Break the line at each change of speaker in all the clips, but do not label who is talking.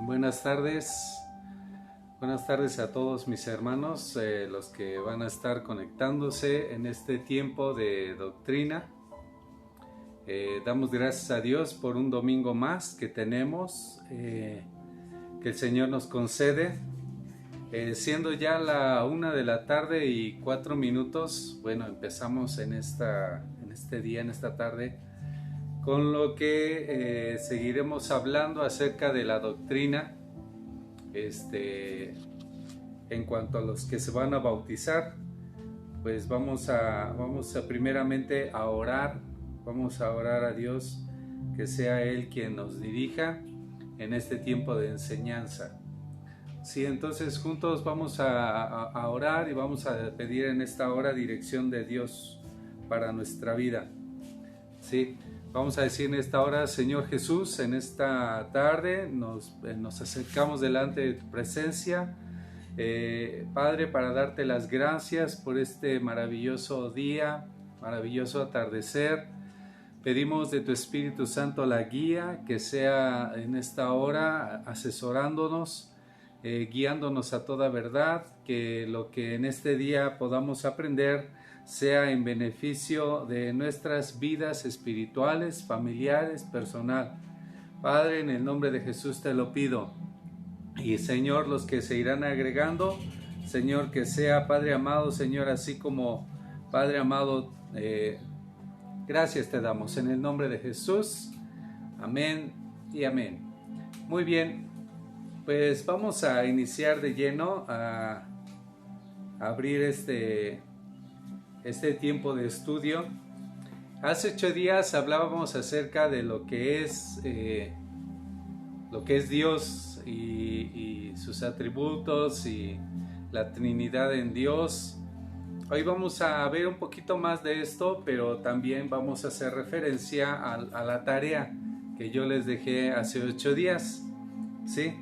Buenas tardes. Buenas tardes a todos mis hermanos, los que van a estar conectándose en este tiempo de doctrina. Damos gracias a Dios por un domingo más que tenemos, que el Señor nos concede. Siendo ya la 1 de la tarde y 4 minutos, bueno, empezamos en este día, en esta tarde, con lo que seguiremos hablando acerca de la doctrina, en cuanto a los que se van a bautizar. Pues vamos a primeramente a orar, vamos a orar a Dios, que sea Él quien nos dirija en este tiempo de enseñanza. Sí, entonces juntos vamos a orar y vamos a pedir en esta hora dirección de Dios para nuestra vida. Sí, vamos a decir en esta hora: Señor Jesús, en esta tarde nos acercamos delante de tu presencia, Padre, para darte las gracias por este maravilloso día, maravilloso atardecer. Pedimos de tu Espíritu Santo la guía, que sea en esta hora asesorándonos, guiándonos a toda verdad, que lo que en este día podamos aprender sea en beneficio de nuestras vidas espirituales, familiares, personal. Padre, en el nombre de Jesús te lo pido. Y Señor, los que se irán agregando, Señor, que sea, Padre amado, Señor, así como Padre amado, gracias te damos en el nombre de Jesús. Amén y amén. Muy bien. Pues vamos a iniciar de lleno a abrir este tiempo de estudio. Hace 8 días hablábamos acerca de lo que es Dios y sus atributos y la Trinidad en Dios. Hoy vamos a ver un poquito más de esto, pero también vamos a hacer referencia a la tarea que yo les dejé hace 8 días, ¿sí?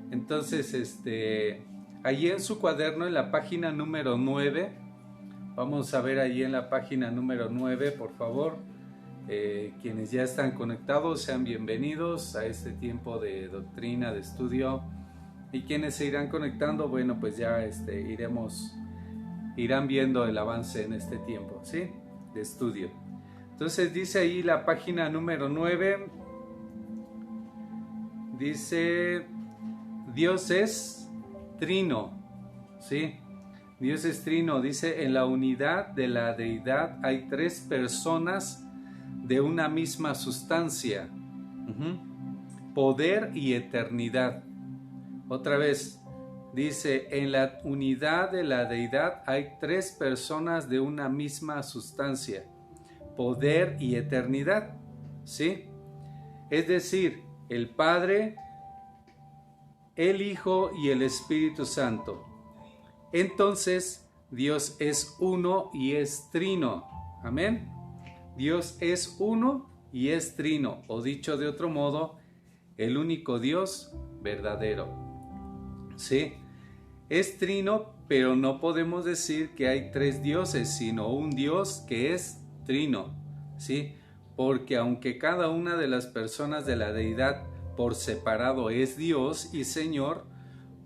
Entonces, allí en su cuaderno, en la página número 9, vamos a ver allí en la página número 9, por favor, quienes ya están conectados, sean bienvenidos a este tiempo de doctrina, de estudio, y quienes se irán conectando, bueno, pues ya irán viendo el avance en este tiempo, ¿sí? De estudio. Entonces dice ahí la página número 9, dice: Dios es trino, ¿sí? Dios es trino, dice: en la unidad de la deidad hay 3 personas de una misma sustancia, poder y eternidad. Otra vez, dice: en la unidad de la deidad hay 3 personas de una misma sustancia, poder y eternidad, ¿sí? Es decir, el Padre, el Hijo y el Espíritu Santo. Entonces, Dios es uno y es trino. Amén. Dios es uno y es trino, o dicho de otro modo, el único Dios verdadero. Sí, es trino, pero no podemos decir que hay 3 dioses, sino un Dios que es trino. Sí, porque aunque cada una de las personas de la deidad por separado es Dios y Señor,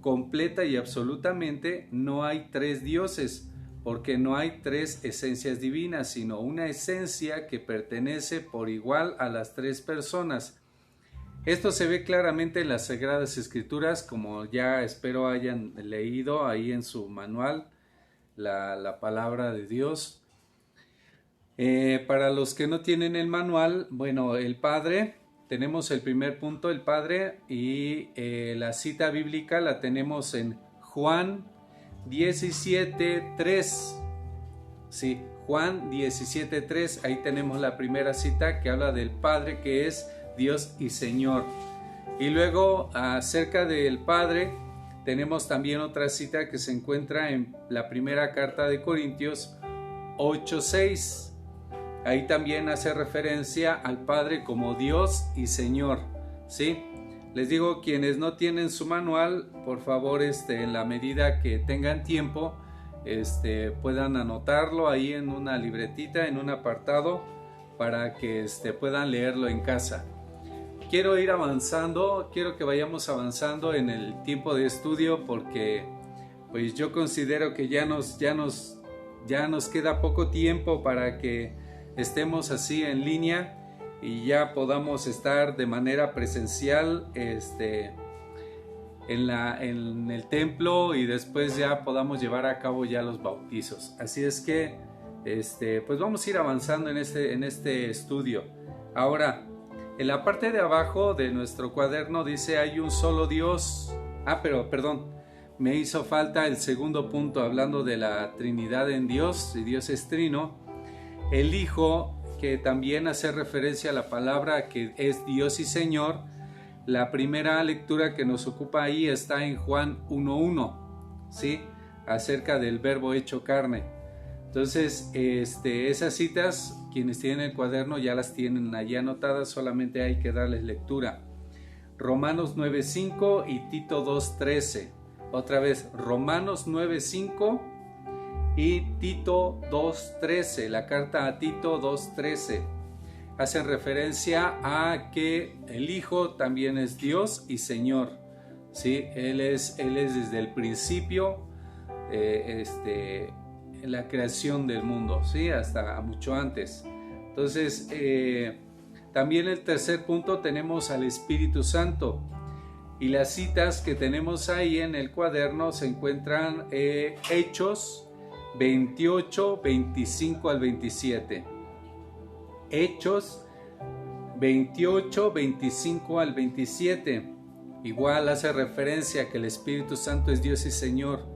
completa y absolutamente no hay 3 dioses, porque no hay 3 esencias divinas, sino una esencia que pertenece por igual a las 3 personas. Esto se ve claramente en las Sagradas Escrituras, como ya espero hayan leído ahí en su manual, la palabra de Dios. Para los que no tienen el manual, bueno, el Padre, tenemos el primer punto, el Padre, y la cita bíblica la tenemos en Juan 17:3. Sí, Juan 17:3, ahí tenemos la primera cita que habla del Padre, que es Dios y Señor. Y luego, acerca del Padre, tenemos también otra cita que se encuentra en la primera carta de Corintios 8:6. Ahí también hace referencia al Padre como Dios y Señor, ¿sí? Les digo, quienes no tienen su manual, por favor, en la medida que tengan tiempo, puedan anotarlo ahí en una libretita, en un apartado, para que puedan leerlo en casa. quiero ir avanzando, quiero que vayamos avanzando en el tiempo de estudio, porque pues yo considero que ya nos queda poco tiempo para que estemos así en línea y ya podamos estar de manera presencial en el templo, y después ya podamos llevar a cabo ya los bautizos. Así es que pues vamos a ir avanzando en este estudio. Ahora, en la parte de abajo de nuestro cuaderno dice: hay un solo Dios. Pero perdón, me hizo falta el segundo punto, hablando de la Trinidad en Dios, y Dios es trino. El Hijo, que también hace referencia a la palabra que es Dios y Señor. La primera lectura que nos ocupa ahí está en Juan 1:1, ¿sí? Acerca del Verbo hecho carne. Entonces, esas citas, quienes tienen el cuaderno ya las tienen allí anotadas, solamente hay que darles lectura. Romanos 9:5 y Tito 2:13. Otra vez, Romanos 9:5 y Tito 2:13, la carta a Tito 2:13. Hacen referencia a que el Hijo también es Dios y Señor, ¿sí? Él es desde el principio, en la creación del mundo, ¿sí? Hasta mucho antes. Entonces, también el tercer punto tenemos al Espíritu Santo, y las citas que tenemos ahí en el cuaderno se encuentran Hechos 28, 25 al 27. Hechos 28, 25 al 27. Igual hace referencia a que el Espíritu Santo es Dios y Señor,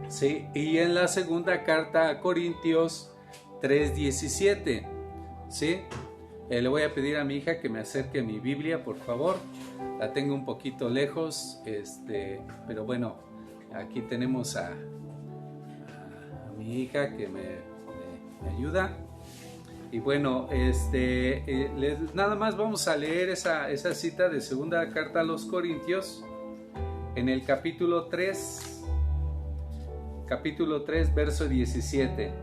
¿sí? Y en la segunda carta a Corintios 3:17, ¿sí? Le voy a pedir a mi hija que me acerque mi Biblia, por favor. La tengo un poquito lejos, pero bueno, aquí tenemos a mi hija que me ayuda. Y bueno, nada más vamos a leer esa cita de segunda carta a los Corintios, en el capítulo 3, verso 17.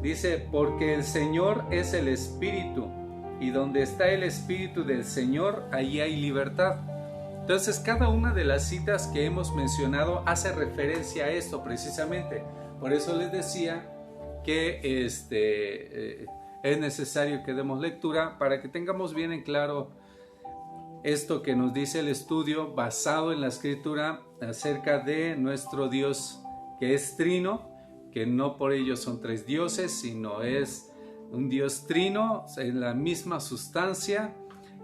Dice: porque el Señor es el Espíritu, y donde está el Espíritu del Señor, allí hay libertad. Entonces, cada una de las citas que hemos mencionado hace referencia a esto precisamente. Por eso les decía que es necesario que demos lectura para que tengamos bien en claro esto que nos dice el estudio basado en la Escritura acerca de nuestro Dios, que es trino, que no por ello son tres dioses, sino es un Dios trino en la misma sustancia,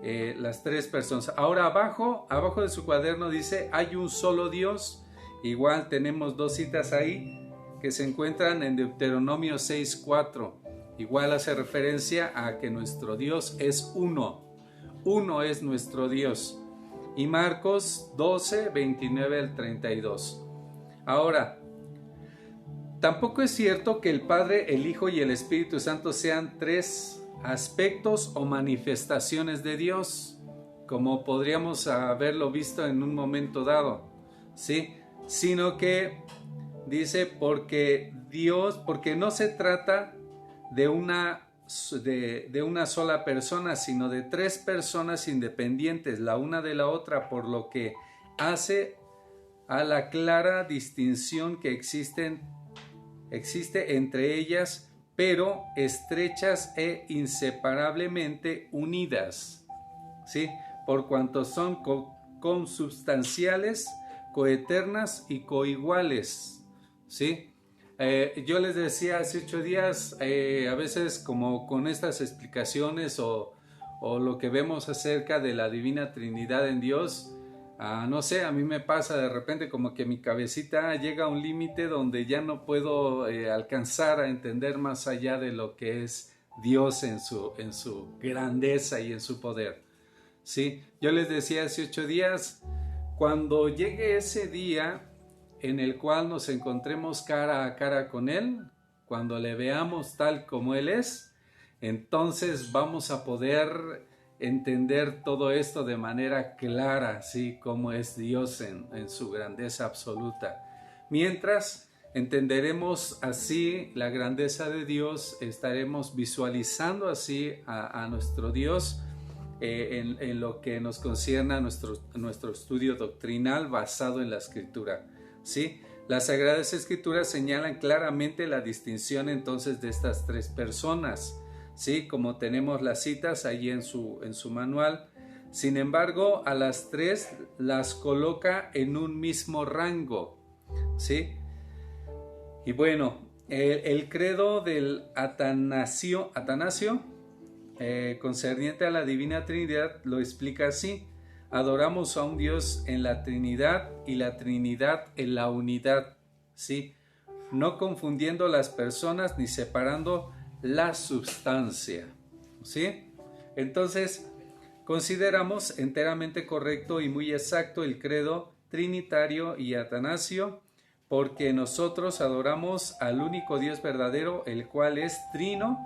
las tres personas. Ahora abajo de su cuaderno dice: hay un solo Dios. Igual tenemos dos citas ahí que se encuentran en Deuteronomio 6:4. Igual hace referencia a que nuestro Dios es uno. Uno es nuestro Dios. Y Marcos 12, 29 al 32. Ahora, tampoco es cierto que el Padre, el Hijo y el Espíritu Santo sean tres aspectos o manifestaciones de Dios, como podríamos haberlo visto en un momento dado, ¿sí? Sino que dice porque no se trata de una sola persona, sino de tres personas independientes, la una de la otra, por lo que hace a la clara distinción que existe entre ellas, pero estrechas e inseparablemente unidas, ¿sí? Por cuanto son consubstanciales, coeternas y coiguales, ¿sí? Yo les decía hace 8 días, a veces como con estas explicaciones o lo que vemos acerca de la Divina Trinidad en Dios, no sé, a mí me pasa de repente como que mi cabecita llega a un límite donde ya no puedo alcanzar a entender más allá de lo que es Dios en su grandeza y en su poder, ¿sí? Yo les decía hace 8 días, cuando llegue ese día en el cual nos encontremos cara a cara con Él, cuando le veamos tal como Él es, entonces vamos a poder entender todo esto de manera clara, así como es Dios en su grandeza absoluta. Mientras entenderemos así la grandeza de Dios, estaremos visualizando así a nuestro Dios en lo que nos concierne a nuestro estudio doctrinal basado en la Escritura, ¿sí? Las Sagradas Escrituras señalan claramente la distinción entonces de estas tres personas, ¿sí? Como tenemos las citas ahí en su manual. Sin embargo, a las tres las coloca en un mismo rango, ¿sí? Y bueno, el credo del Atanasio, concerniente a la Divina Trinidad, lo explica así: adoramos a un Dios en la Trinidad y la Trinidad en la unidad, ¿sí? No confundiendo las personas ni separando la substancia, ¿sí? Entonces, consideramos enteramente correcto y muy exacto el credo trinitario y atanasio, porque nosotros adoramos al único Dios verdadero, el cual es trino,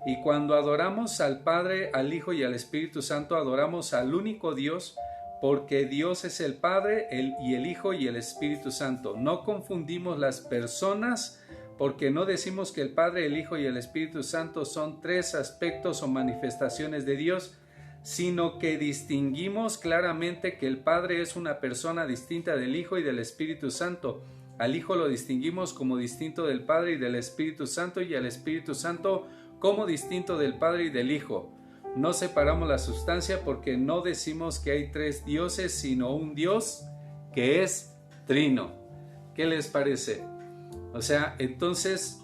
y cuando adoramos al Padre, al Hijo y al Espíritu Santo, adoramos al único Dios, porque Dios es el Padre, y el Hijo y el Espíritu Santo. No confundimos las personas, porque no decimos que el Padre, el Hijo y el Espíritu Santo son tres aspectos o manifestaciones de Dios, sino que distinguimos claramente que el Padre es una persona distinta del Hijo y del Espíritu Santo. Al Hijo lo distinguimos como distinto del Padre y del Espíritu Santo, y al Espíritu Santo como distinto del Padre y del Hijo. No separamos la sustancia porque no decimos que hay tres dioses, sino un Dios que es trino. ¿Qué les parece? O sea, entonces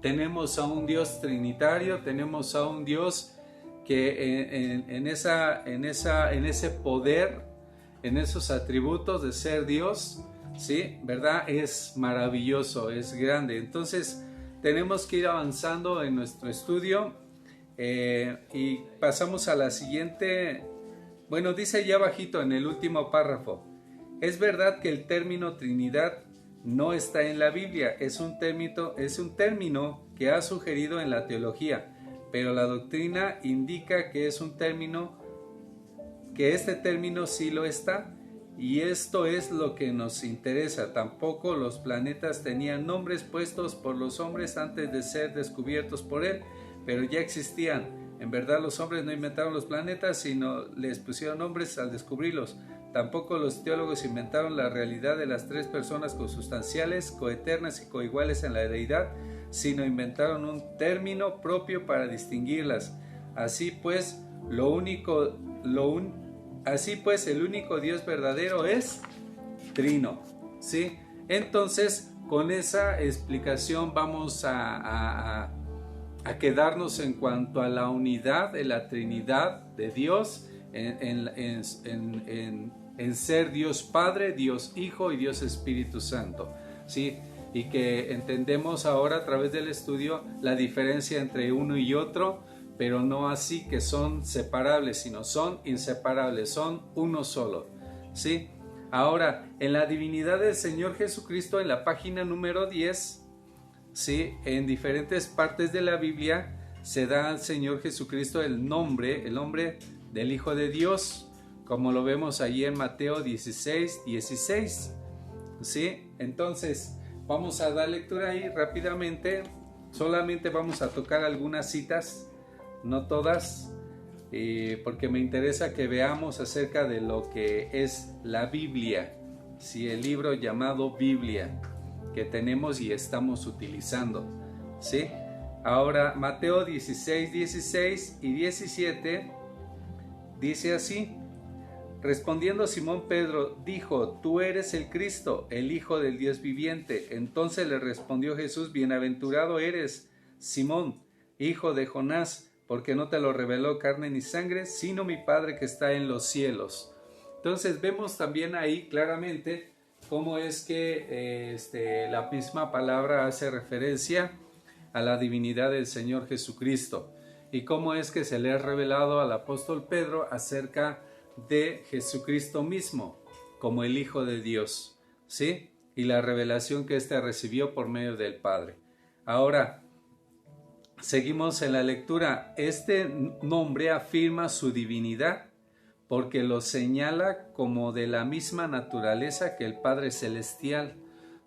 tenemos a un Dios trinitario, tenemos a un Dios que en ese poder, en esos atributos de ser Dios, ¿sí? ¿Verdad? Es maravilloso, es grande. Entonces tenemos que ir avanzando en nuestro estudio y pasamos a la siguiente. Bueno, dice ya bajito en el último párrafo: es verdad que el término Trinidad no está en la Biblia, es un término que ha sugerido en la teología, pero la doctrina indica que es un término, que este término sí lo está, y esto es lo que nos interesa. Tampoco los planetas tenían nombres puestos por los hombres antes de ser descubiertos por él, pero ya existían. En verdad, los hombres no inventaron los planetas, sino les pusieron nombres al descubrirlos. Tampoco los teólogos inventaron la realidad de las tres personas consustanciales, coeternas y coiguales en la deidad, sino inventaron un término propio para distinguirlas. Así pues, el único Dios verdadero es trino, ¿sí? Entonces, con esa explicación vamos a quedarnos en cuanto a la unidad de la Trinidad de Dios, en ser Dios Padre, Dios Hijo y Dios Espíritu Santo, ¿sí? Y que entendemos ahora a través del estudio la diferencia entre uno y otro, pero no así que son separables, sino son inseparables, son uno solo, ¿sí? Ahora, en la divinidad del Señor Jesucristo, en la página número 10, ¿sí? En diferentes partes de la Biblia se da al Señor Jesucristo el nombre del Hijo de Dios, como lo vemos allí en Mateo 16:16, ¿sí? Entonces, vamos a dar lectura ahí rápidamente. Solamente vamos a tocar algunas citas, no todas, porque me interesa que veamos acerca de lo que es la Biblia, ¿sí? El libro llamado Biblia que tenemos y estamos utilizando, ¿sí? Ahora, Mateo 16:16 y 17 dice así: respondiendo Simón Pedro, dijo: tú eres el Cristo, el Hijo del Dios viviente. Entonces le respondió Jesús: bienaventurado eres, Simón, hijo de Jonás, porque no te lo reveló carne ni sangre, sino mi Padre que está en los cielos. Entonces vemos también ahí claramente cómo es que la misma palabra hace referencia a la divinidad del Señor Jesucristo, y cómo es que se le ha revelado al apóstol Pedro acerca de Jesucristo mismo como el Hijo de Dios, ¿sí? Y la revelación que éste recibió por medio del Padre. Ahora, seguimos en la lectura. Este nombre afirma su divinidad porque lo señala como de la misma naturaleza que el Padre Celestial,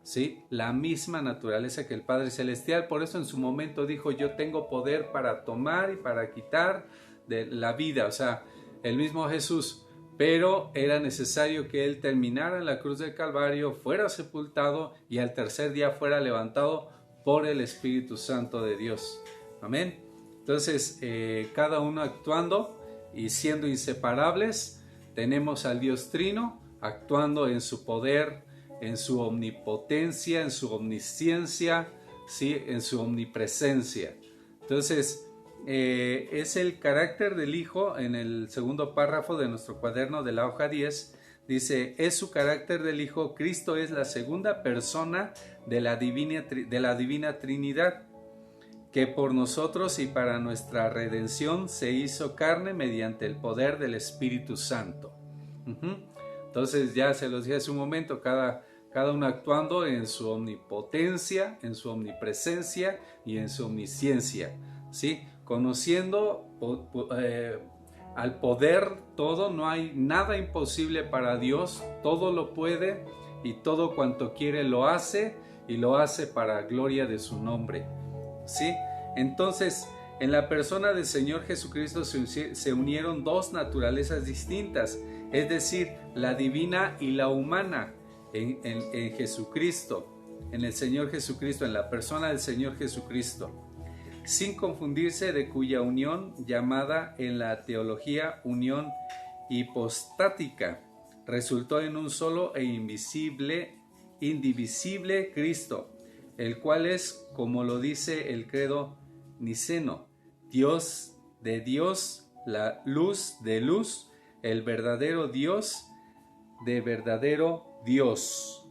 ¿sí? La misma naturaleza que el Padre Celestial. Por eso en su momento dijo: yo tengo poder para tomar y para quitar de la vida, o sea, el mismo Jesús, pero era necesario que Él terminara en la cruz del Calvario, fuera sepultado y al tercer día fuera levantado por el Espíritu Santo de Dios. Amén. Entonces, cada uno actuando y siendo inseparables, tenemos al Dios Trino actuando en su poder, en su omnipotencia, en su omnisciencia, ¿sí? En su omnipresencia. Entonces, es el carácter del Hijo. En el segundo párrafo de nuestro cuaderno de la hoja 10, dice, es su carácter del Hijo. Cristo es la segunda persona de la divina Trinidad, que por nosotros y para nuestra redención se hizo carne mediante el poder del Espíritu Santo. Entonces, ya se los dije hace un momento, cada uno actuando en su omnipotencia, en su omnipresencia y en su omnisciencia, ¿sí? Conociendo al poder todo, no hay nada imposible para Dios, todo lo puede y todo cuanto quiere lo hace, y lo hace para gloria de su nombre, ¿sí? Entonces, en la persona del Señor Jesucristo se unieron dos naturalezas distintas, es decir, la divina y la humana en Jesucristo, en el Señor Jesucristo, en la persona del Señor Jesucristo, sin confundirse, de cuya unión, llamada en la teología unión hipostática, resultó en un solo e indivisible Cristo, el cual es, como lo dice el credo niceno, Dios de Dios, la luz de luz, el verdadero Dios de verdadero Dios.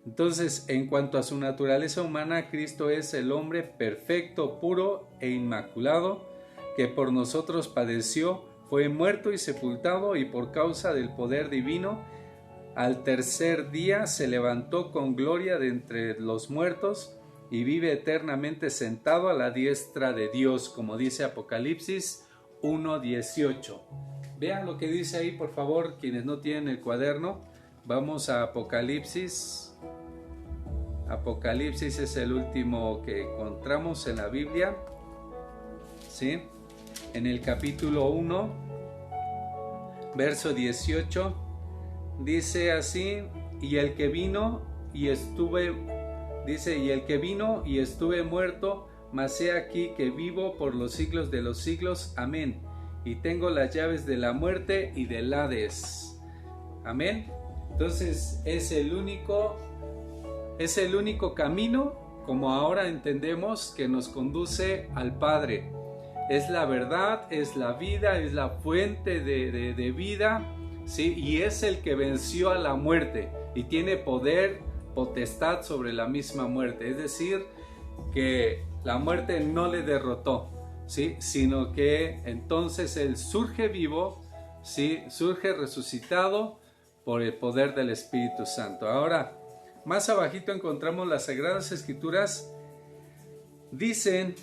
Entonces, en cuanto a su naturaleza humana, Cristo es el hombre perfecto, puro e inmaculado, que por nosotros padeció, fue muerto y sepultado, y por causa del poder divino, al tercer día se levantó con gloria de entre los muertos, y vive eternamente sentado a la diestra de Dios, como dice Apocalipsis 1:18. Vean lo que dice ahí, por favor, quienes no tienen el cuaderno. Vamos a Apocalipsis. Apocalipsis es el último que encontramos en la Biblia, ¿sí? En el capítulo 1, verso 18, dice así, y el que vino y estuve muerto, mas he aquí que vivo por los siglos de los siglos. Amén. Y tengo las llaves de la muerte y del Hades. Amén. Entonces es el único camino, como ahora entendemos, que nos conduce al Padre. Es la verdad, es la vida, es la fuente de vida, ¿sí? Y es el que venció a la muerte y tiene potestad sobre la misma muerte. Es decir, que la muerte no le derrotó, ¿sí? Sino que entonces Él surge vivo, ¿sí? Surge resucitado por el poder del Espíritu Santo. Ahora, más abajito encontramos las Sagradas Escrituras. Dicen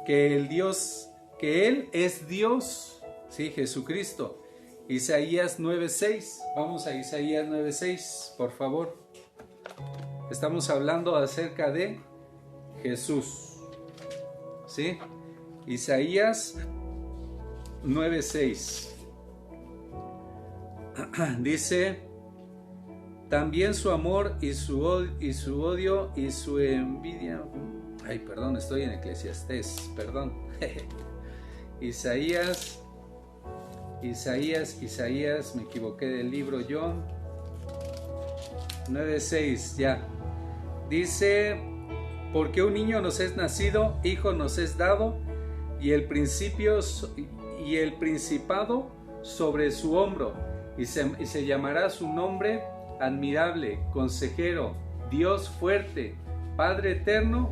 que Él es Dios, ¿sí? Jesucristo. Isaías 9:6. Vamos a Isaías 9:6, por favor. Estamos hablando acerca de Jesús, ¿sí? Isaías 9:6. Dice, también su amor y su odio y su envidia. Ay, perdón, estoy en Eclesiastés, perdón. Isaías, me equivoqué del libro yo. 9:6, ya. Dice, porque un niño nos es nacido, hijo nos es dado, y el principado sobre su hombro, y se llamará su nombre admirable, consejero, Dios fuerte, Padre eterno,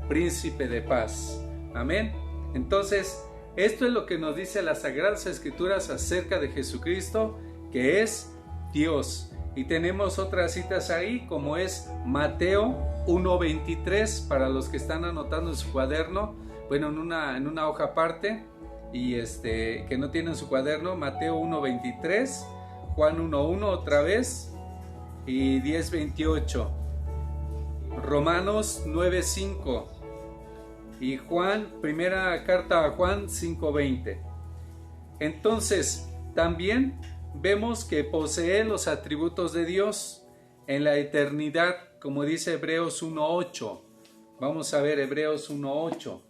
príncipe de paz. Amén. Entonces, esto es lo que nos dice las Sagradas Escrituras acerca de Jesucristo, que es Dios. Y tenemos otras citas ahí, como es Mateo 1:23, para los que están anotando en su cuaderno, bueno, en una hoja aparte, y que no tienen su cuaderno. Mateo 1:23, Juan 1:1 otra vez, y 10:28. Romanos 9:5, y primera carta a Juan 5:20. Entonces, también vemos que posee los atributos de Dios en la eternidad, como dice Hebreos 1:8. Vamos a ver Hebreos 1:8.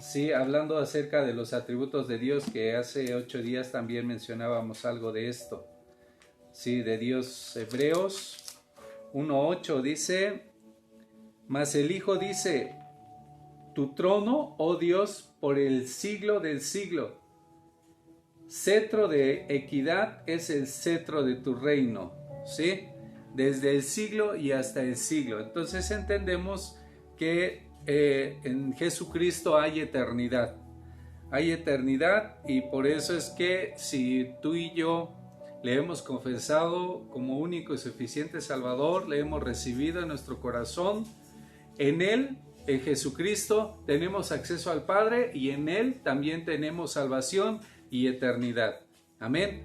Sí, hablando acerca de los atributos de Dios, que hace 8 días también mencionábamos algo de esto. Sí, de Dios. Hebreos 1:8 dice: mas el Hijo dice, tu trono, oh Dios, por el siglo del siglo. Cetro de equidad es el cetro de tu reino, ¿sí? Desde el siglo y hasta el siglo. Entonces entendemos que en Jesucristo hay eternidad. Hay eternidad, y por eso es que si tú y yo le hemos confesado como único y suficiente Salvador, le hemos recibido en nuestro corazón, en Él, en Jesucristo, tenemos acceso al Padre, y en Él también tenemos salvación y eternidad. Amén.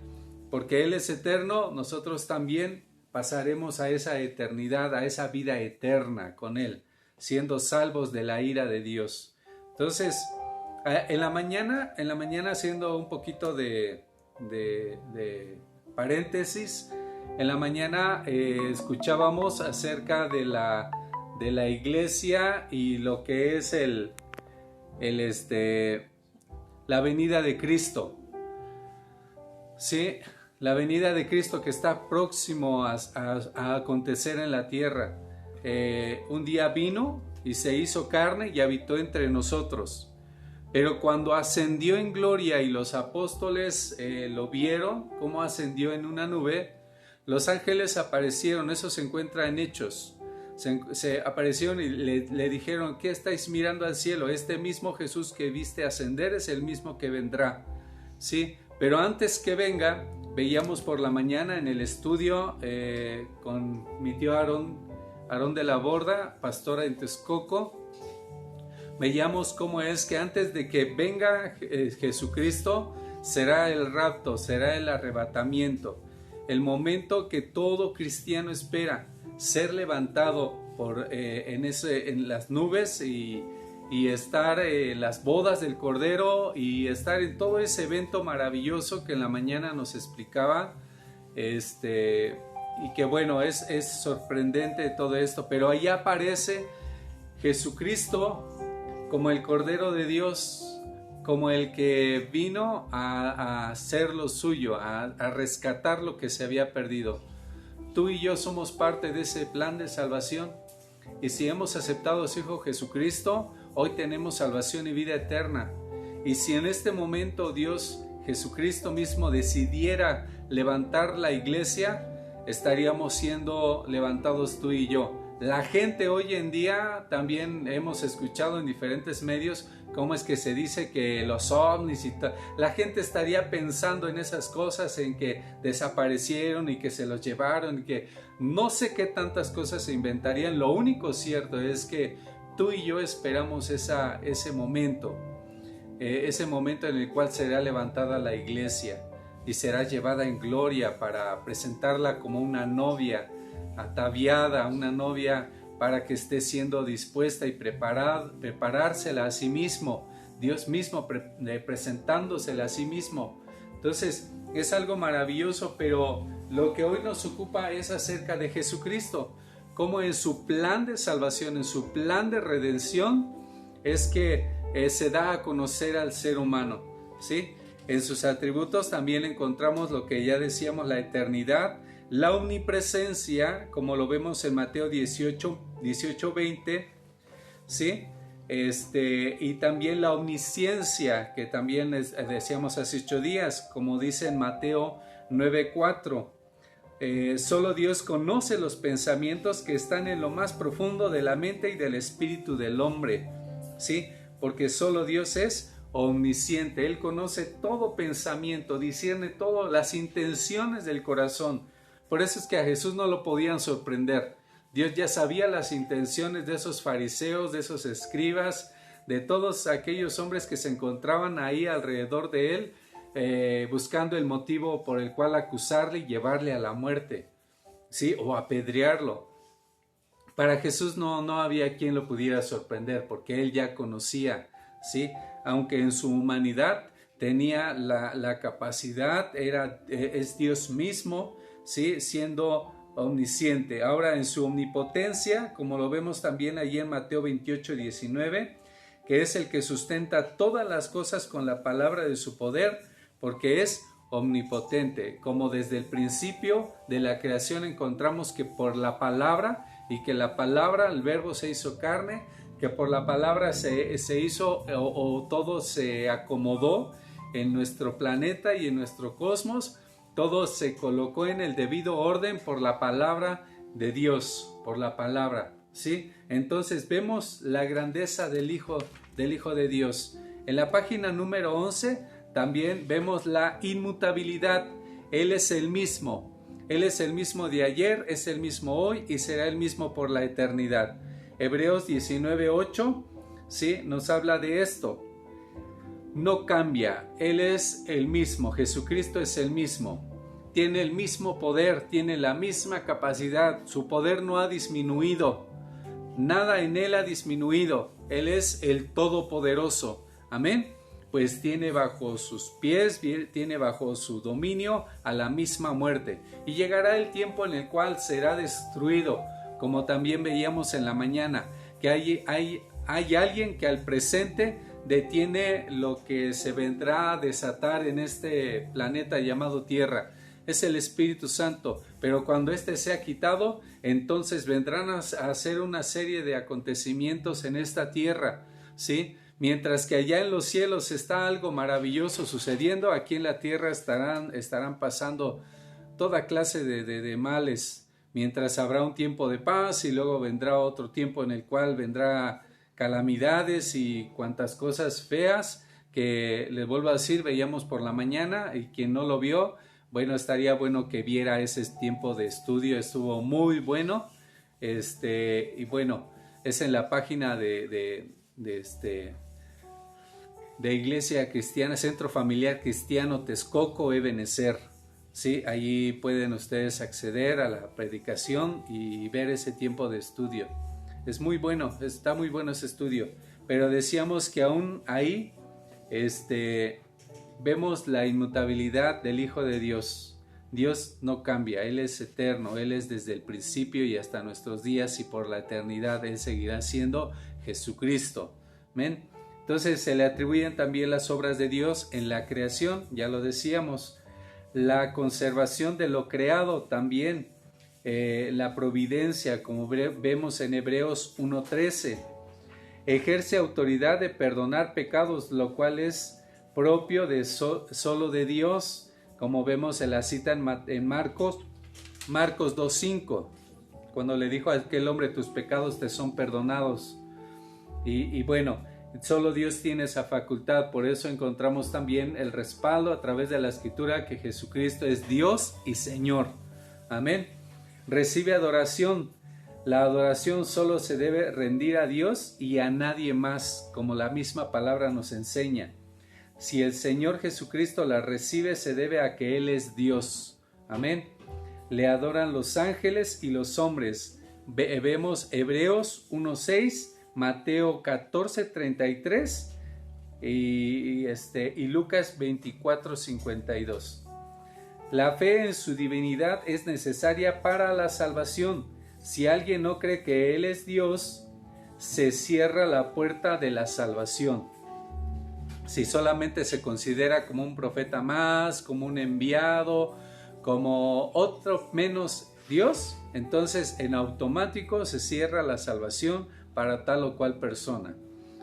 Porque Él es eterno, nosotros también pasaremos a esa eternidad, a esa vida eterna con Él, siendo salvos de la ira de Dios. Entonces, en la mañana haciendo un poquito de paréntesis, en la mañana escuchábamos acerca de la iglesia y lo que es la venida de Cristo. Sí, la venida de Cristo que está próximo a acontecer en la tierra. Un día vino y se hizo carne y habitó entre nosotros. Pero cuando ascendió en gloria y los apóstoles lo vieron, cómo ascendió en una nube, los ángeles aparecieron. Eso se encuentra en Hechos. Se aparecieron y le dijeron: ¿qué estáis mirando al cielo? Este mismo Jesús que viste ascender es el mismo que vendrá. ¿Sí? Pero antes que venga, veíamos por la mañana en el estudio con mi tío Aarón de la Borda, pastora en Texcoco. Veíamos cómo es que antes de que venga Jesucristo, será el rapto, será el arrebatamiento, el momento que todo cristiano espera, ser levantado en las nubes y estar en las bodas del Cordero y estar en todo ese evento maravilloso que en la mañana nos explicaba, y que bueno, es sorprendente todo esto, pero ahí aparece Jesucristo como el Cordero de Dios, como el que vino a hacer lo suyo, a rescatar lo que se había perdido. Tú y yo somos parte de ese plan de salvación, y si hemos aceptado a su Hijo Jesucristo, hoy tenemos salvación y vida eterna. Y si en este momento Dios, Jesucristo mismo, decidiera levantar la iglesia, estaríamos siendo levantados tú y yo. La gente hoy en día, también hemos escuchado en diferentes medios cómo es que se dice que los ovnis y tal. La gente estaría pensando en esas cosas, en que desaparecieron y que se los llevaron, y que no sé qué tantas cosas se inventarían. Lo único cierto es que tú y yo esperamos ese momento en el cual será levantada la iglesia y será llevada en gloria para presentarla como una novia ataviada, una novia para que esté siendo dispuesta y preparársela a sí mismo, Dios mismo presentándosela a sí mismo. Entonces es algo maravilloso, pero lo que hoy nos ocupa es acerca de Jesucristo, como en su plan de salvación, en su plan de redención, es que se da a conocer al ser humano, ¿sí? En sus atributos también encontramos lo que ya decíamos, la eternidad, la omnipresencia, como lo vemos en Mateo 18:20, ¿sí? Y también la omnisciencia, que también decíamos hace 8 días, como dice en Mateo 9:4. Solo Dios conoce los pensamientos que están en lo más profundo de la mente y del espíritu del hombre, ¿sí? Porque solo Dios es omnisciente. Él conoce todo pensamiento, discierne todas las intenciones del corazón. Por eso es que a Jesús no lo podían sorprender. Dios ya sabía las intenciones de esos fariseos, de esos escribas, de todos aquellos hombres que se encontraban ahí alrededor de él, buscando el motivo por el cual acusarle y llevarle a la muerte, ¿sí? O apedrearlo. Para Jesús no había quien lo pudiera sorprender, porque él ya conocía, ¿sí? Aunque en su humanidad tenía la capacidad, es Dios mismo, ¿sí? Siendo omnisciente. Ahora en su omnipotencia, como lo vemos también allí en Mateo 28:19, que es el que sustenta todas las cosas con la palabra de su poder, porque es omnipotente. Como desde el principio de la creación encontramos que por la palabra, y que la palabra, el verbo se hizo carne, que por la palabra se hizo o todo se acomodó en nuestro planeta y en nuestro cosmos, todo se colocó en el debido orden por la palabra de Dios, por la palabra, ¿sí? Entonces vemos la grandeza del Hijo de Dios. En la página número 11 también vemos la inmutabilidad. Él es el mismo de ayer, es el mismo hoy y será el mismo por la eternidad. Hebreos 19:8, ¿sí? Nos habla de esto. No cambia, Él es el mismo, Jesucristo es el mismo, tiene el mismo poder, tiene la misma capacidad, su poder no ha disminuido, nada en Él ha disminuido, Él es el Todopoderoso, amén. Pues tiene bajo sus pies, tiene bajo su dominio a la misma muerte, y llegará el tiempo en el cual será destruido, como también veíamos en la mañana, que hay alguien que al presente detiene lo que se vendrá a desatar en este planeta llamado Tierra. Es el Espíritu Santo, pero cuando éste sea quitado, entonces vendrán a hacer una serie de acontecimientos en esta tierra, ¿sí? Mientras que allá en los cielos está algo maravilloso sucediendo, aquí en la tierra estarán pasando toda clase de males, mientras habrá un tiempo de paz y luego vendrá otro tiempo en el cual vendrá calamidades y cuantas cosas feas que, les vuelvo a decir, veíamos por la mañana, y quien no lo vio, bueno, estaría bueno que viera ese tiempo de estudio, estuvo muy bueno, y bueno, es en la página de Iglesia Cristiana, Centro Familiar Cristiano Texcoco Ebenezer, ¿sí? Allí pueden ustedes acceder a la predicación y ver ese tiempo de estudio. Es muy bueno, está muy bueno ese estudio, pero decíamos que aún ahí vemos la inmutabilidad del Hijo de Dios. Dios no cambia, Él es eterno, Él es desde el principio y hasta nuestros días, y por la eternidad Él seguirá siendo Jesucristo. ¿Amén? Entonces se le atribuyen también las obras de Dios en la creación, ya lo decíamos, la conservación de lo creado también, la providencia, como vemos en Hebreos 1:13, ejerce autoridad de perdonar pecados, lo cual es propio de solo de Dios, como vemos en la cita en Marcos 2:5, cuando le dijo a aquel hombre: tus pecados te son perdonados. Y bueno, solo Dios tiene esa facultad, por eso encontramos también el respaldo a través de la Escritura que Jesucristo es Dios y Señor. Amén. Recibe adoración. La adoración solo se debe rendir a Dios y a nadie más, como la misma palabra nos enseña. Si el Señor Jesucristo la recibe, se debe a que Él es Dios. Amén. Le adoran los ángeles y los hombres. Vemos Hebreos 1:6, Mateo 14:33 y Lucas 24:52. La fe en su divinidad es necesaria para la salvación. Si alguien no cree que Él es Dios, se cierra la puerta de la salvación. Si solamente se considera como un profeta más, como un enviado, como otro menos Dios, entonces en automático se cierra la salvación para tal o cual persona.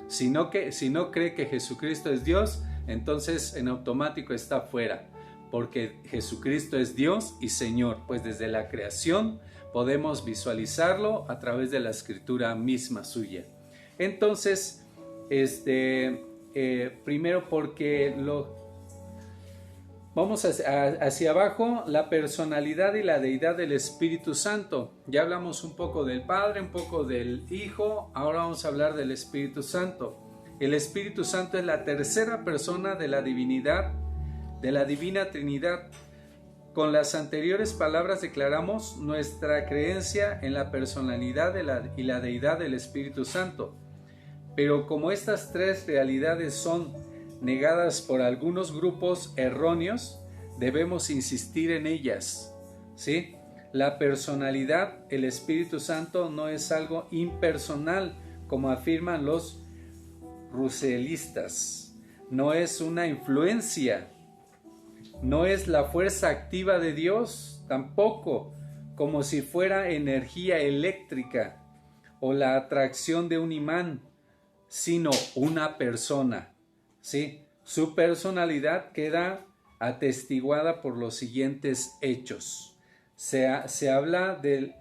Si no cree que Jesucristo es Dios, entonces en automático está fuera, porque Jesucristo es Dios y Señor, pues desde la creación podemos visualizarlo a través de la Escritura misma suya. Entonces, primero porque vamos hacia abajo, la personalidad y la deidad del Espíritu Santo. Ya hablamos un poco del Padre, un poco del Hijo, ahora vamos a hablar del Espíritu Santo. El Espíritu Santo es la tercera persona de la divinidad, de la Divina Trinidad. Con las anteriores palabras declaramos nuestra creencia en la personalidad y la deidad del Espíritu Santo. Pero como estas tres realidades son negadas por algunos grupos erróneos, debemos insistir en ellas, ¿sí? La personalidad, el Espíritu Santo, no es algo impersonal, como afirman los russellistas. No es una influencia, no es la fuerza activa de Dios, tampoco como si fuera energía eléctrica o la atracción de un imán, sino una persona, ¿sí? Su personalidad queda atestiguada por los siguientes hechos. Se habla de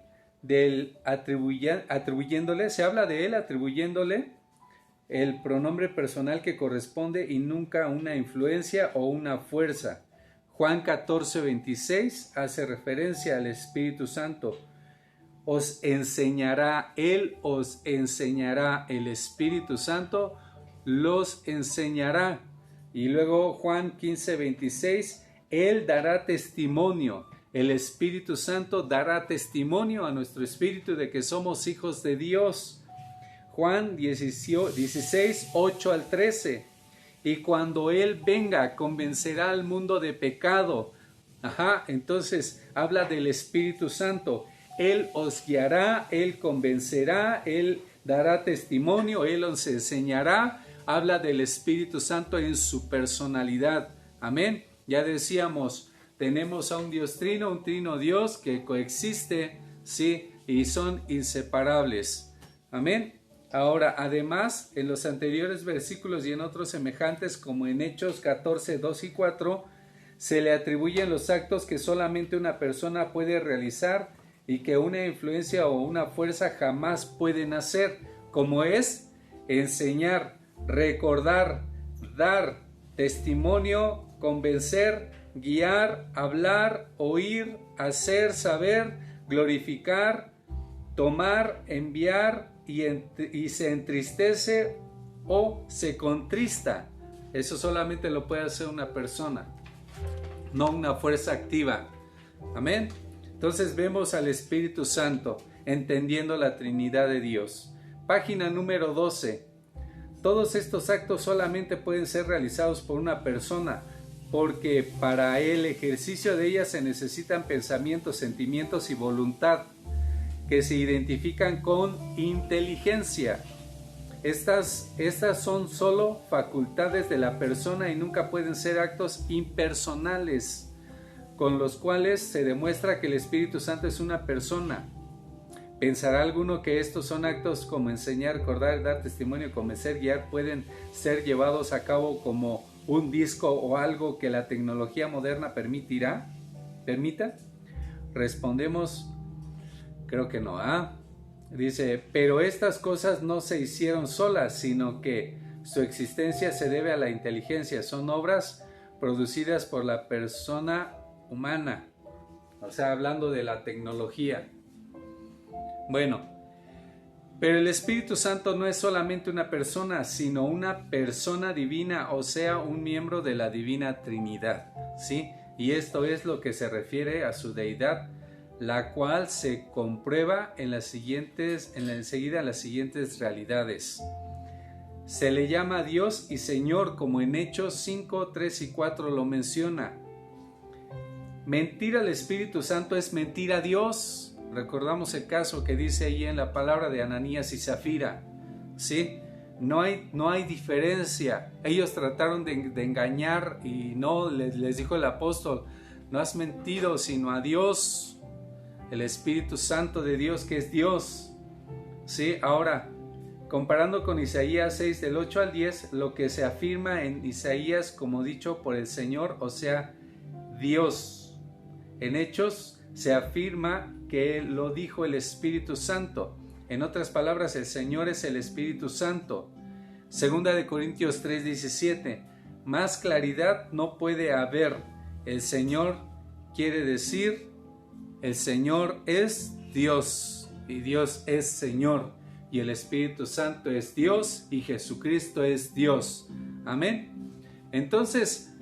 él atribuyéndole el pronombre personal que corresponde y nunca una influencia o una fuerza. Juan 14:26 hace referencia al Espíritu Santo. Él os enseñará, el Espíritu Santo los enseñará. Y luego Juan 15:26, Él dará testimonio, el Espíritu Santo dará testimonio a nuestro espíritu de que somos hijos de Dios. Juan 16:8 al 13, y cuando Él venga convencerá al mundo de pecado. Entonces habla del Espíritu Santo. Él os guiará, Él convencerá, Él dará testimonio, Él os enseñará. Habla del Espíritu Santo en su personalidad. Amén. Ya decíamos, tenemos a un Dios trino, un trino Dios que coexiste, sí, y son inseparables. Amén. Ahora, además, en los anteriores versículos y en otros semejantes, como en Hechos 14, 2 y 4, se le atribuyen los actos que solamente una persona puede realizar y que una influencia o una fuerza jamás pueden hacer, como es enseñar, recordar, dar testimonio, convencer, guiar, hablar, oír, hacer, saber, glorificar, tomar, enviar y se entristece o se contrista. Eso solamente lo puede hacer una persona, no una fuerza activa. Amén. Entonces vemos al Espíritu Santo entendiendo la Trinidad de Dios. Página número 12. Todos estos actos solamente pueden ser realizados por una persona, porque para el ejercicio de ellas se necesitan pensamientos, sentimientos y voluntad que se identifican con inteligencia. Estas son solo facultades de la persona y nunca pueden ser actos impersonales, con los cuales se demuestra que el Espíritu Santo es una persona. ¿Pensará alguno que estos son actos como enseñar, recordar, dar testimonio, convencer, guiar, pueden ser llevados a cabo como un disco o algo que la tecnología moderna permita? Respondemos, creo que no. Dice, pero estas cosas no se hicieron solas, sino que su existencia se debe a la inteligencia. Son obras producidas por la persona humana. O sea, hablando de la tecnología. Bueno, pero el Espíritu Santo no es solamente una persona, sino una persona divina, o sea, un miembro de la Divina Trinidad, ¿sí? Y esto es lo que se refiere a su deidad, la cual se comprueba enseguida en las siguientes realidades. Se le llama Dios y Señor, como en Hechos 5, 3 y 4 lo menciona. Mentir al Espíritu Santo es mentir a Dios. Recordamos el caso que dice ahí en la palabra de Ananías y Zafira, ¿sí? No hay diferencia. Ellos trataron de engañar y no, les dijo el apóstol, no has mentido sino a Dios, el Espíritu Santo de Dios, que es Dios, ¿sí? Ahora, comparando con Isaías 6 del 8 al 10, lo que se afirma en Isaías como dicho por el Señor, o sea, Dios. En Hechos se afirma que lo dijo el Espíritu Santo. En otras palabras, el Señor es el Espíritu Santo. Segunda de Corintios 3:17. Más claridad no puede haber. El Señor quiere decir, el Señor es Dios y Dios es Señor. Y el Espíritu Santo es Dios y Jesucristo es Dios. Amén. Entonces,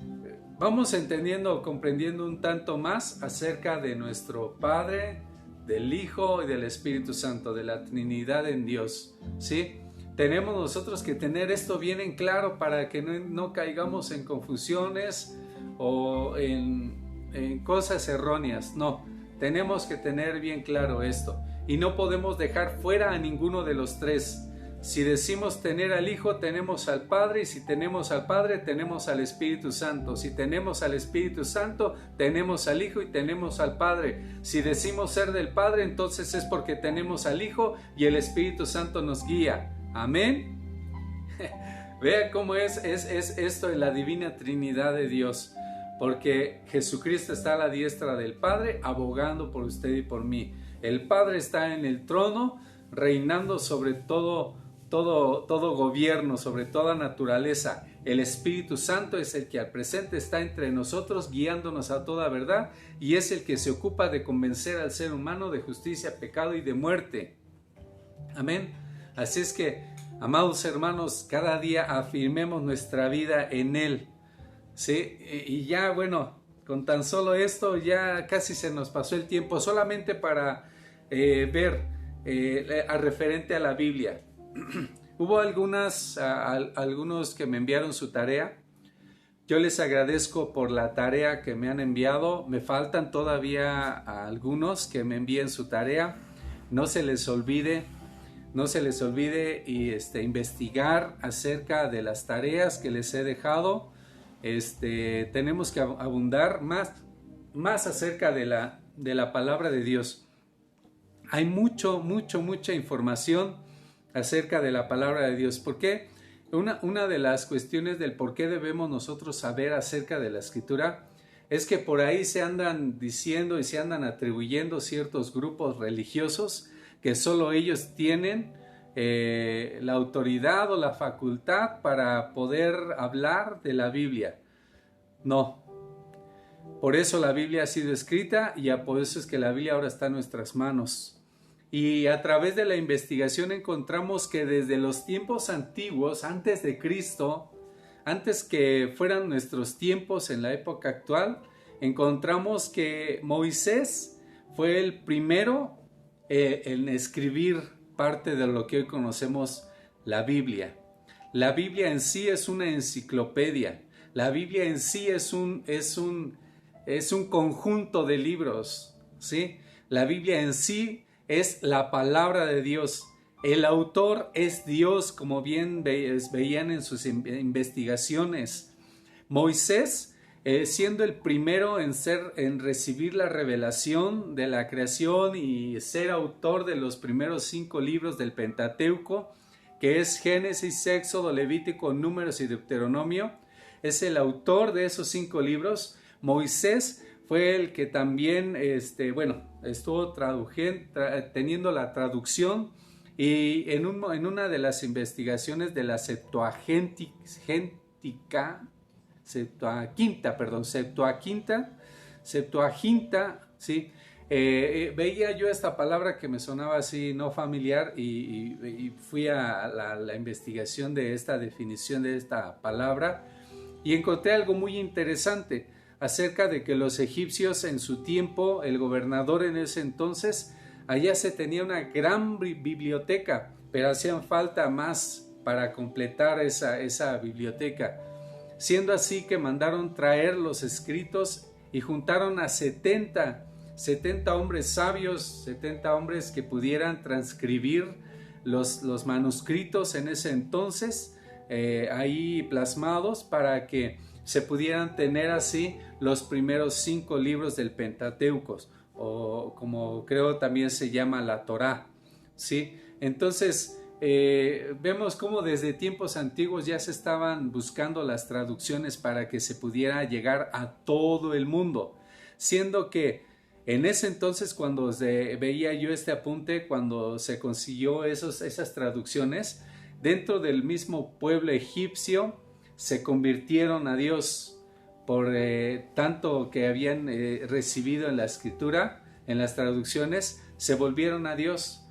vamos entendiendo, comprendiendo un tanto más acerca de nuestro Padre, del Hijo y del Espíritu Santo, de la Trinidad en Dios, ¿sí? Tenemos nosotros que tener esto bien en claro para que no caigamos en confusiones o en cosas erróneas. No, tenemos que tener bien claro esto y no podemos dejar fuera a ninguno de los tres. Si decimos tener al Hijo, tenemos al Padre, y si tenemos al Padre, tenemos al Espíritu Santo. Si tenemos al Espíritu Santo, tenemos al Hijo y tenemos al Padre. Si decimos ser del Padre, entonces es porque tenemos al Hijo y el Espíritu Santo nos guía. Amén. Vean cómo es esto en la divina Trinidad de Dios, porque Jesucristo está a la diestra del Padre, abogando por usted y por mí. El Padre está en el trono, reinando sobre todo gobierno, sobre toda naturaleza. El Espíritu Santo es el que al presente está entre nosotros, guiándonos a toda verdad, y es el que se ocupa de convencer al ser humano de justicia, pecado y de muerte. Amén. Así es que, amados hermanos, cada día afirmemos nuestra vida en Él, ¿sí? Y ya, bueno, con tan solo esto ya casi se nos pasó el tiempo, solamente para ver referente a la Biblia. Hubo algunos que me enviaron su tarea. Yo les agradezco por la tarea que me han enviado. Me faltan todavía algunos que me envíen su tarea. No se les olvide y investigar acerca de las tareas que les he dejado. Tenemos que abundar más acerca de la palabra de Dios. Hay mucha información acerca de la palabra de Dios. ¿Por qué? Una de las cuestiones del por qué debemos nosotros saber acerca de la Escritura es que por ahí se andan diciendo y se andan atribuyendo ciertos grupos religiosos que solo ellos tienen la autoridad o la facultad para poder hablar de la Biblia. No. Por eso la Biblia ha sido escrita y por eso es que la Biblia ahora está en nuestras manos. Y a través de la investigación encontramos que desde los tiempos antiguos, antes de Cristo, antes que fueran nuestros tiempos en la época actual, encontramos que Moisés fue el primero en escribir parte de lo que hoy conocemos la Biblia. La Biblia en sí es una enciclopedia. La Biblia en sí es un conjunto de libros, ¿sí? La Biblia en sí es la palabra de Dios. El autor es Dios, como bien veían en sus investigaciones. Moisés, siendo el primero en recibir la revelación de la creación y ser autor de los primeros 5 libros del Pentateuco, que es Génesis, Éxodo, Levítico, Números y Deuteronomio, es el autor de esos 5 libros. Moisés fue el que también estuvo teniendo la traducción, y en una de las investigaciones de la Septuaginta, ¿sí? Veía yo esta palabra que me sonaba así no familiar y fui a la investigación de esta definición de esta palabra y encontré algo muy interesante acerca de que los egipcios en su tiempo, el gobernador en ese entonces, allá se tenía una gran biblioteca, pero hacían falta más para completar esa biblioteca. Siendo así que mandaron traer los escritos y juntaron a 70 hombres sabios, 70 hombres que pudieran transcribir los manuscritos en ese entonces, ahí plasmados para que se pudieran tener así los primeros 5 libros del Pentateuco, o como creo también se llama la Torá, ¿sí? Entonces vemos cómo desde tiempos antiguos ya se estaban buscando las traducciones para que se pudiera llegar a todo el mundo, siendo que en ese entonces cuando veía yo este apunte, cuando se consiguió esas traducciones, dentro del mismo pueblo egipcio se convirtieron a Dios por tanto que habían recibido en la escritura, en las traducciones, se volvieron a Dios.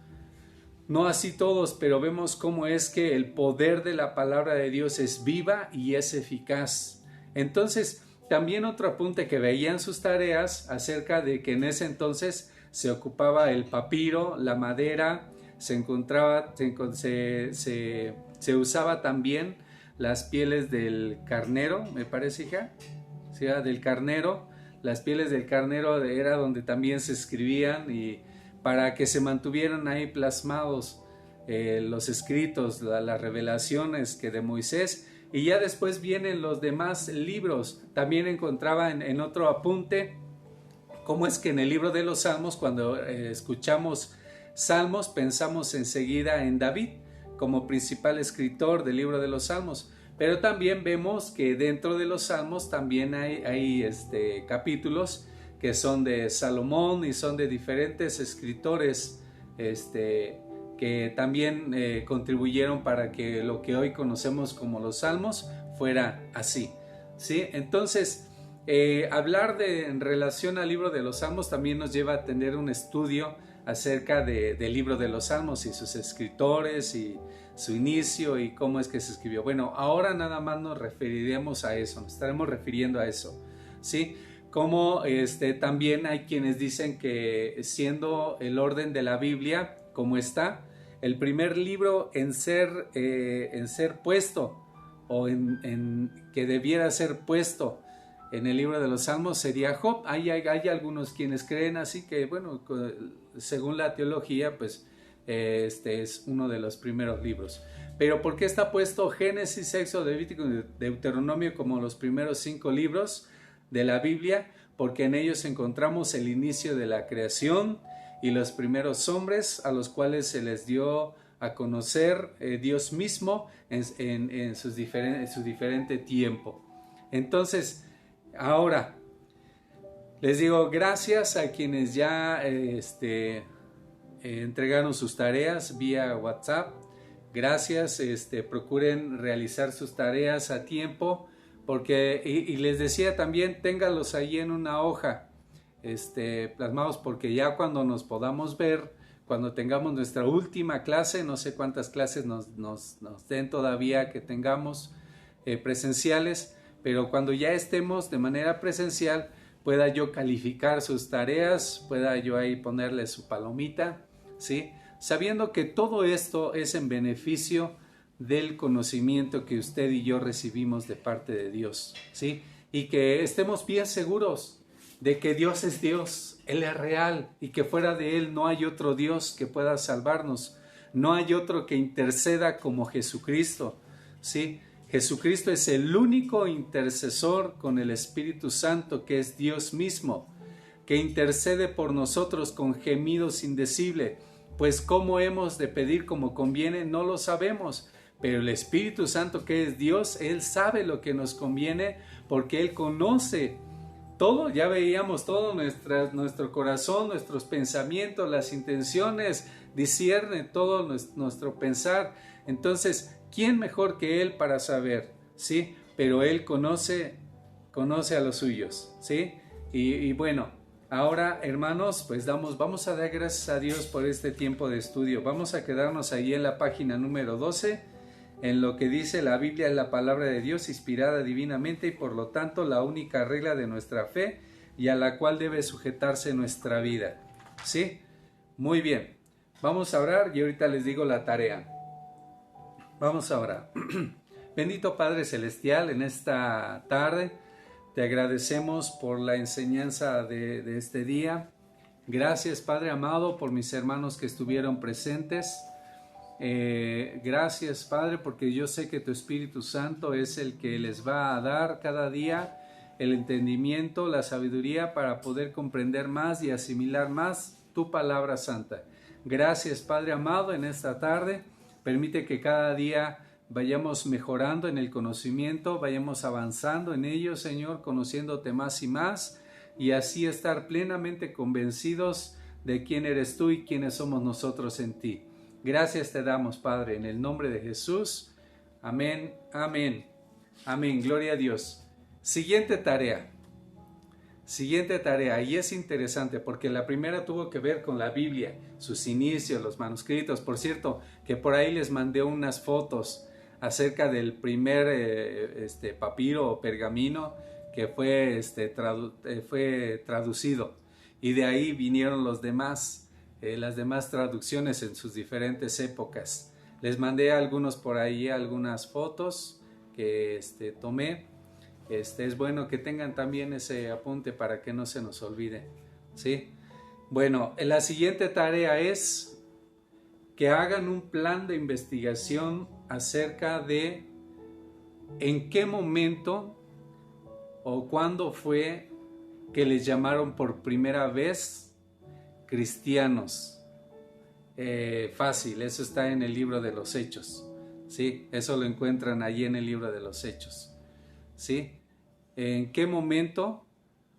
No así todos, pero vemos cómo es que el poder de la palabra de Dios es viva y es eficaz. Entonces, también otro apunte que veía en sus tareas acerca de que en ese entonces se ocupaba el papiro, la madera, se usaba también las pieles del carnero, me parece, hija, ¿sí? Del carnero, las pieles del carnero era donde también se escribían, y para que se mantuvieran ahí plasmados los escritos, las revelaciones que de Moisés, y ya después vienen los demás libros. También encontraba en otro apunte cómo es que en el libro de los Salmos, cuando escuchamos Salmos, pensamos enseguida en David como principal escritor del libro de los Salmos, pero también vemos que dentro de los Salmos también hay capítulos que son de Salomón y son de diferentes escritores que también contribuyeron para que lo que hoy conocemos como los Salmos fuera así, ¿sí? Entonces, hablar en relación al libro de los Salmos también nos lleva a tener un estudio acerca del libro de los Salmos y sus escritores y su inicio y cómo es que se escribió. Bueno, ahora nada más nos referiremos a eso, nos estaremos refiriendo a eso, ¿sí? Como también hay quienes dicen que, siendo el orden de la Biblia como está, el primer libro en ser puesto, o que debiera ser puesto en el libro de los Salmos, sería Job. Hay algunos quienes creen así, que bueno, según la teología, pues es uno de los primeros libros. Pero ¿por qué está puesto Génesis, Éxodo, Levítico y Deuteronomio como los primeros 5 libros de la Biblia? Porque en ellos encontramos el inicio de la creación y los primeros hombres a los cuales se les dio a conocer Dios mismo en su diferente tiempo. Entonces, ahora les digo gracias a quienes ya entregaron sus tareas vía WhatsApp. Gracias, procuren realizar sus tareas a tiempo, porque, y les decía también, ténganlos ahí en una hoja, plasmados, porque ya cuando nos podamos ver, cuando tengamos nuestra última clase, no sé cuántas clases nos den todavía que tengamos presenciales, pero cuando ya estemos de manera presencial, pueda yo calificar sus tareas, pueda yo ahí ponerle su palomita, ¿sí? Sabiendo que todo esto es en beneficio del conocimiento que usted y yo recibimos de parte de Dios, ¿sí? Y que estemos bien seguros de que Dios es Dios, Él es real, y que fuera de Él no hay otro Dios que pueda salvarnos, no hay otro que interceda como Jesucristo, ¿sí? Jesucristo es el único intercesor con el Espíritu Santo, que es Dios mismo, que intercede por nosotros con gemidos indecibles. Pues cómo hemos de pedir como conviene, no lo sabemos, pero el Espíritu Santo, que es Dios, Él sabe lo que nos conviene, porque Él conoce todo. Ya veíamos todo nuestro corazón, nuestros pensamientos, las intenciones, discierne todo nuestro pensar. Entonces, ¿quién mejor que Él para saber? ¿Sí? Pero Él conoce a los suyos, ¿sí? Y bueno, ahora, hermanos, pues vamos a dar gracias a Dios por este tiempo de estudio. Vamos a quedarnos ahí en la página número 12, en lo que dice: la Biblia es la palabra de Dios, inspirada divinamente, y por lo tanto la única regla de nuestra fe, y a la cual debe sujetarse nuestra vida. ¿Sí? Muy bien. Vamos a orar y ahorita les digo la tarea. Vamos a orar. Bendito Padre Celestial, en esta tarde te agradecemos por la enseñanza de este día. Gracias, Padre amado, por mis hermanos que estuvieron presentes. Gracias, Padre, porque yo sé que tu Espíritu Santo es el que les va a dar cada día el entendimiento, la sabiduría para poder comprender más y asimilar más tu palabra santa. Gracias, Padre amado, en esta tarde. Permite que cada día vayamos mejorando en el conocimiento, vayamos avanzando en ello, Señor, conociéndote más y más, y así estar plenamente convencidos de quién eres tú y quiénes somos nosotros en ti. Gracias te damos, Padre, en el nombre de Jesús. Amén, amén, amén. Gloria a Dios. Siguiente tarea, y es interesante porque la primera tuvo que ver con la Biblia, sus inicios, los manuscritos. Por cierto, que por ahí les mandé unas fotos acerca del primer papiro o pergamino que fue, fue traducido, y de ahí vinieron los demás, las demás traducciones en sus diferentes épocas. Les mandé algunos por ahí, algunas fotos que tomé. Es bueno que tengan también ese apunte para que no se nos olvide, ¿sí? Bueno, la siguiente tarea es que hagan un plan de investigación acerca de en qué momento o cuándo fue que les llamaron por primera vez cristianos. Fácil, eso está en el libro de los Hechos, ¿sí? Eso lo encuentran allí en el libro de los Hechos, ¿sí? ¿En qué momento,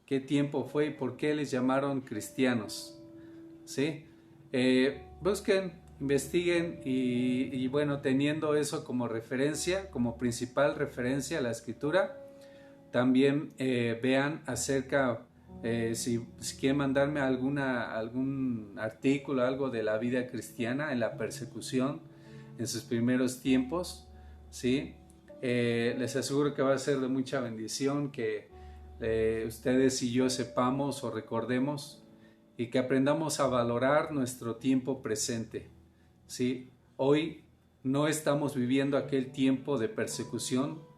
qué tiempo fue y por qué les llamaron cristianos? ¿Sí? Busquen, investiguen y bueno, teniendo eso como referencia, como principal referencia a la escritura, también vean acerca, si quieren mandarme algún artículo, algo de la vida cristiana en la persecución en sus primeros tiempos, ¿sí? Les aseguro que va a ser de mucha bendición que ustedes y yo sepamos o recordemos y que aprendamos a valorar nuestro tiempo presente, ¿sí? Hoy no estamos viviendo aquel tiempo de persecución,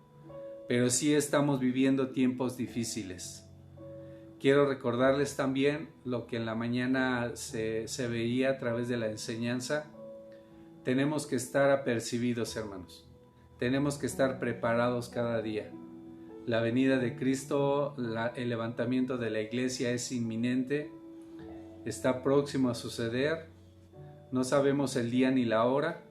pero sí estamos viviendo tiempos difíciles. Quiero recordarles también lo que en la mañana se veía a través de la enseñanza. Tenemos que estar apercibidos, hermanos. Tenemos que estar preparados cada día. La venida de Cristo, el levantamiento de la iglesia es inminente, está próximo a suceder. No sabemos el día ni la hora.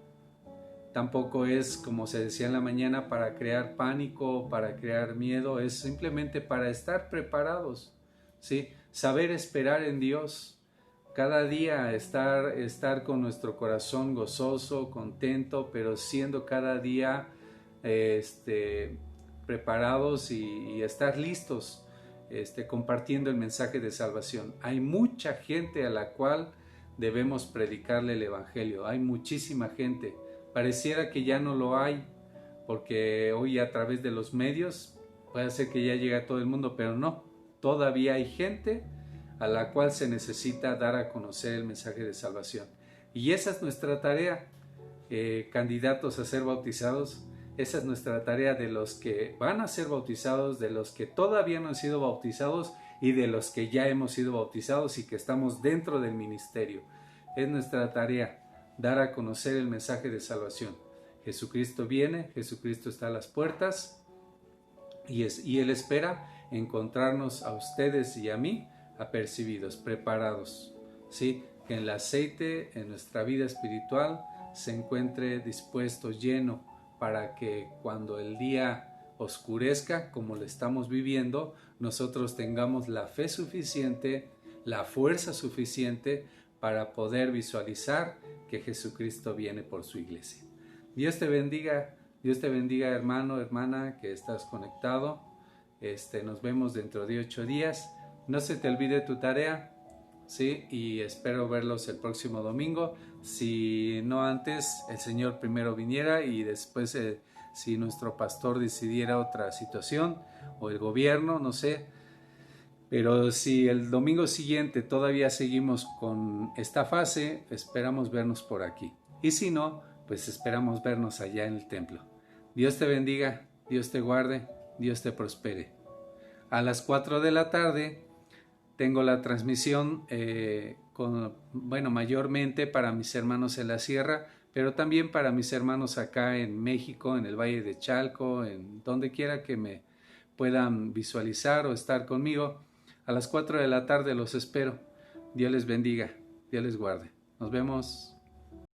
Tampoco es, como se decía en la mañana, para crear pánico, para crear miedo. Es simplemente para estar preparados, ¿sí? Saber esperar en Dios. Cada día estar con nuestro corazón gozoso, contento, pero siendo cada día preparados y estar listos, compartiendo el mensaje de salvación. Hay mucha gente a la cual debemos predicarle el evangelio. Hay muchísima gente. Pareciera que ya no lo hay, porque hoy a través de los medios puede ser que ya llegue a todo el mundo, pero no. Todavía hay gente a la cual se necesita dar a conocer el mensaje de salvación. Y esa es nuestra tarea, candidatos a ser bautizados. Esa es nuestra tarea, de los que van a ser bautizados, de los que todavía no han sido bautizados y de los que ya hemos sido bautizados y que estamos dentro del ministerio. Es nuestra tarea dar a conocer el mensaje de salvación. Jesucristo viene, Jesucristo está a las puertas y Él espera encontrarnos a ustedes y a mí apercibidos, preparados, ¿sí? Que el aceite en nuestra vida espiritual se encuentre dispuesto, lleno, para que cuando el día oscurezca, como lo estamos viviendo, nosotros tengamos la fe suficiente, la fuerza suficiente para poder visualizar que Jesucristo viene por su iglesia. Dios te bendiga hermano, hermana, que estás conectado. Nos vemos dentro de 8 días. No se te olvide tu tarea, ¿sí? Y espero verlos el próximo domingo. Si no antes, el Señor primero viniera y después si nuestro pastor decidiera otra situación o el gobierno, no sé. Pero si el domingo siguiente todavía seguimos con esta fase, esperamos vernos por aquí. Y si no, pues esperamos vernos allá en el templo. Dios te bendiga, Dios te guarde, Dios te prospere. A las 4 de la tarde tengo la transmisión mayormente para mis hermanos en la sierra, pero también para mis hermanos acá en México, en el Valle de Chalco, en donde quiera que me puedan visualizar o estar conmigo. A las 4 de la tarde los espero. Dios les bendiga, Dios les guarde. Nos vemos.